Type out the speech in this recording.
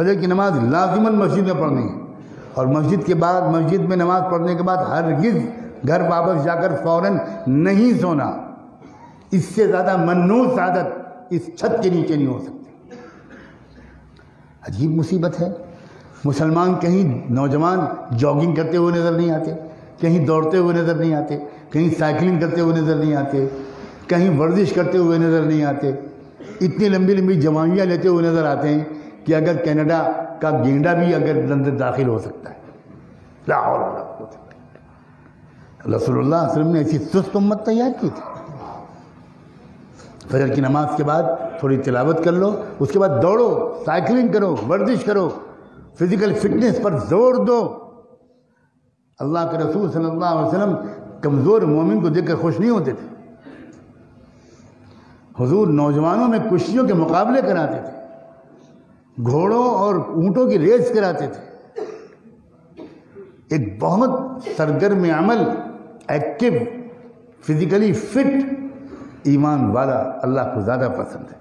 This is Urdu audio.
فجر کی نماز لازماً مسجد میں پڑھنی ہے، اور مسجد میں نماز پڑھنے کے بعد ہرگز گھر واپس جا کر فوراً نہیں سونا۔ اس سے زیادہ منحوس عادت اس چھت کے نیچے نہیں ہو سکتی۔ عجیب مصیبت ہے، مسلمان کہیں نوجوان جاگنگ کرتے ہوئے نظر نہیں آتے، کہیں دوڑتے ہوئے نظر نہیں آتے، کہیں سائیکلنگ کرتے ہوئے نظر نہیں آتے، کہیں ورزش کرتے ہوئے نظر نہیں آتے، اتنی لمبی لمبی جوانیاں لیتے ہوئے نظر آتے ہیں کہ اگر کینیڈا کا گینڈا بھی اگر اندر داخل ہو سکتا ہے۔ لا حول ولا قوت الا باللہ۔ رسول اللہ صلی اللہ علیہ وسلم نے ایسی سست امت تیار کی تھی۔ فجر کی نماز کے بعد تھوڑی تلاوت کر لو، اس کے بعد دوڑو، سائیکلنگ کرو، ورزش کرو، فزیکل فٹنس پر زور دو۔ اللہ کے رسول صلی اللہ علیہ وسلم کمزور مومن کو دیکھ کر خوش نہیں ہوتے تھے۔ حضور نوجوانوں میں کشتیوں کے مقابلے کراتے تھے، گھوڑوں اور اونٹوں کی ریس کراتے تھے۔ ایک بہت سرگرم عمل، ایکٹیو، فزیکلی فٹ ایمان والا اللہ کو زیادہ پسند ہے۔